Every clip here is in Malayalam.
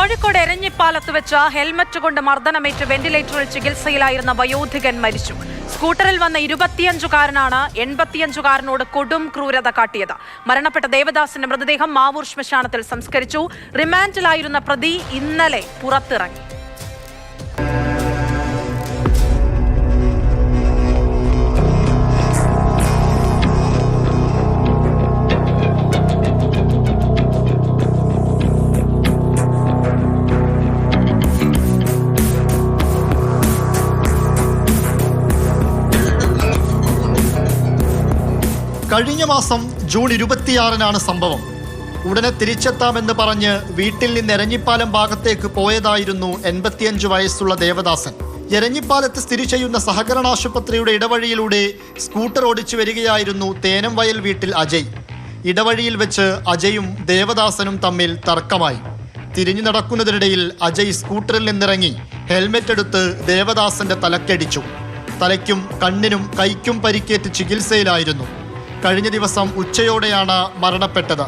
കോഴിക്കോട് എരഞ്ഞിപ്പാലത്ത് വെച്ച് ഹെൽമറ്റ് കൊണ്ട് മർദ്ദനമേറ്റ് വെന്റിലേറ്ററിൽ ചികിത്സയിലായിരുന്ന വയോധികൻ മരിച്ചു. സ്കൂട്ടറിൽ വന്ന 25-കാരനാണ് 85-കാരനോട് കൊടും ക്രൂരത കാട്ടിയത്. മരണപ്പെട്ട ദേവദാസിന്റെ മൃതദേഹം മാവൂർ ശ്മശാനത്തിൽ സംസ്കരിച്ചു. റിമാൻഡിലായിരുന്ന പ്രതി ഇന്നലെ പുറത്തിറങ്ങി. കഴിഞ്ഞ മാസം ജൂൺ 26-നാണ് സംഭവം. ഉടനെ തിരിച്ചെത്താമെന്ന് പറഞ്ഞ് വീട്ടിൽ നിന്ന് എരഞ്ഞിപ്പാലം ഭാഗത്തേക്ക് പോയതായിരുന്നു 85 വയസ്സുള്ള ദേവദാസൻ. എരഞ്ഞിപ്പാലത്ത് സ്ഥിതി ചെയ്യുന്ന സഹകരണ ആശുപത്രിയുടെ ഇടവഴിയിലൂടെ സ്കൂട്ടർ ഓടിച്ചു വരികയായിരുന്നു തേനം വയൽ വീട്ടിൽ അജയ്. ഇടവഴിയിൽ വെച്ച് അജയും ദേവദാസനും തമ്മിൽ തർക്കമായി. തിരിഞ്ഞു നടക്കുന്നതിനിടയിൽ അജയ് സ്കൂട്ടറിൽ നിന്നിറങ്ങി ഹെൽമെറ്റ് എടുത്ത് ദേവദാസന്റെ തലക്കടിച്ചു. തലയ്ക്കും കണ്ണിനും കൈക്കും പരിക്കേറ്റ് ചികിത്സയിലായിരുന്നു. കഴിഞ്ഞ ദിവസം ഉച്ചയോടെയാണ് മരണപ്പെട്ടത്.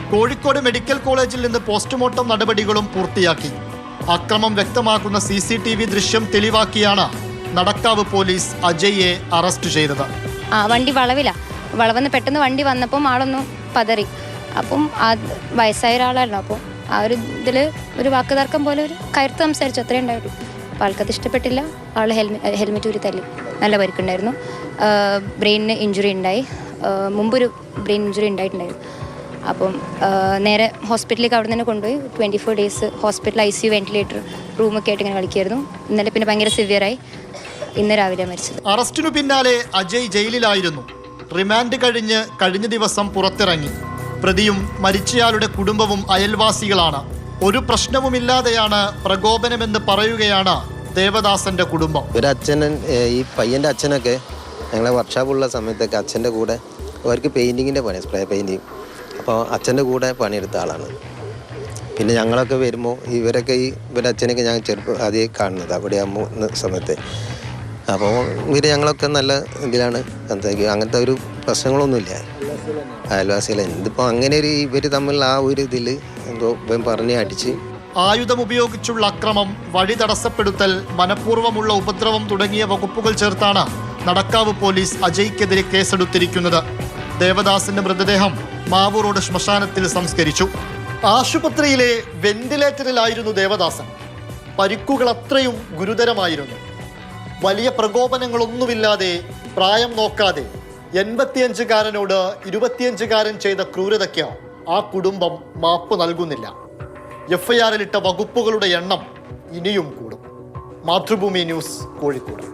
കോഴിക്കോട് മെഡിക്കൽ കോളേജിൽ നിന്ന് പോസ്റ്റ്മോർട്ടം നടപടികളും പൂർത്തിയാക്കി. അക്രമം വ്യക്തമാക്കുന്ന CCTV ദൃശ്യം തെളിവാക്കിയാണ് നടക്കാവ് പോലീസ് അജയ്യെ അറസ്റ്റ് ചെയ്തത്. വണ്ടി വളവെന്ന് പെട്ടെന്ന് വണ്ടി വന്നപ്പം ആളൊന്നും പതറി. അപ്പം വയസ്സായ ഒരാളായിരുന്നു. അപ്പോൾ ആ ഒരു ഇതിൽ ഒരു വാക്ക് തർക്കം പോലെ ഒരു കയർത്ത് സംസാരിച്ചു, അത്രേ ഉണ്ടായിട്ടുള്ളൂ. അപ്പോൾ ആൾക്കത് ഇഷ്ടപ്പെട്ടില്ല. ആൾ ഹെൽമെറ്റ് ഊരി തല്ലി. നല്ല പരിക്കുണ്ടായിരുന്നു. ബ്രെയിനിന് ഇഞ്ചുറി ഉണ്ടായി. മുമ്പൊരു ബ്രെയിൻ ഇഞ്ചുറി ഉണ്ടായിട്ടുണ്ടായിരുന്നു. അപ്പം നേരെ ഹോസ്പിറ്റലിലേക്ക് അവിടെ നിന്ന് കൊണ്ടുപോയി 24 ഡേയ്സ് ഹോസ്പിറ്റൽ ICU വെന്റിലേറ്റർ റൂമൊക്കെ ആയിട്ട് ഇങ്ങനെ കളിക്കായിരുന്നു. ഇന്നലെ പിന്നെ ഭയങ്കര സിവിയറായി. ഇന്ന് രാവിലെ മരിച്ചത്. അറസ്റ്റിനു പിന്നാലെ അജയ് ജയിലിലായിരുന്നു. റിമാൻഡ് കഴിഞ്ഞ ദിവസം പുറത്തിറങ്ങി. പ്രതിയും മരിച്ചയാളുടെ കുടുംബവും അയൽവാസികളാണ്. ഒരു പ്രശ്നവുമില്ലാതെയാണ് പ്രകോപനമെന്ന് പറയുകയാണ് ദേവദാസന്റെ കുടുംബം. ഒരു അച്ഛനും ഈ പയ്യൻ്റെ അച്ഛനൊക്കെ ഞങ്ങളെ വർക്ക്ഷോപ്പുള്ള സമയത്തൊക്കെ അച്ഛൻ്റെ കൂടെ അവർക്ക് പെയിൻറ്റിങ്ങിൻ്റെ പണി, സ്പ്രേ പെയിൻറ്റിങ്. അപ്പോൾ അച്ഛൻ്റെ കൂടെ പണിയെടുത്ത ആളാണ്. പിന്നെ ഞങ്ങളൊക്കെ വരുമ്പോൾ ഇവരൊക്കെ ഇവരുടെ അച്ഛനൊക്കെ ഞാൻ ആദ്യം കാണുന്നത് അവിടെ ആകുമ്പോൾ സമയത്ത്. അപ്പോൾ ഞങ്ങളൊക്കെ നല്ല ഇതിലാണ് സംസാരിക്കുക. അങ്ങനത്തെ ഒരു പ്രശ്നങ്ങളൊന്നുമില്ല അയൽവാസികൾ. ഇതിപ്പോൾ അങ്ങനെ ഒരു ഇവർ തമ്മിലുള്ള ആ ഒരു ഇതിൽ എന്തോ പറഞ്ഞ് അടിച്ച്. ആയുധം ഉപയോഗിച്ചുള്ള അക്രമം, വഴി തടസ്സപ്പെടുത്തൽ, മനഃപൂർവ്വമുള്ള ഉപദ്രവം തുടങ്ങിയ വകുപ്പുകൾ ചേർത്താണ് നടക്കാവ് പോലീസ് അജയ്ക്കെതിരെ കേസെടുത്തിരിക്കുന്നത്. ദേവദാസിന്റെ മൃതദേഹം മാവൂർ റോഡ് ശ്മശാനത്തിൽ സംസ്കരിച്ചു. ആശുപത്രിയിലെ വെന്റിലേറ്ററിലായിരുന്നു ദേവദാസൻ. പരിക്കുകൾ അത്രയും ഗുരുതരമായിരുന്നു. വലിയ പ്രകോപനങ്ങളൊന്നുമില്ലാതെ, പ്രായം നോക്കാതെ 85-കാരനോട് 25-കാരൻ ചെയ്ത ക്രൂരതയ്ക്ക് ആ കുടുംബം മാപ്പ് നൽകുന്നില്ല. FIR-ലിട്ട വകുപ്പുകളുടെ എണ്ണം ഇനിയും കൂടും. മാതൃഭൂമി ന്യൂസ്, കോഴിക്കോട്.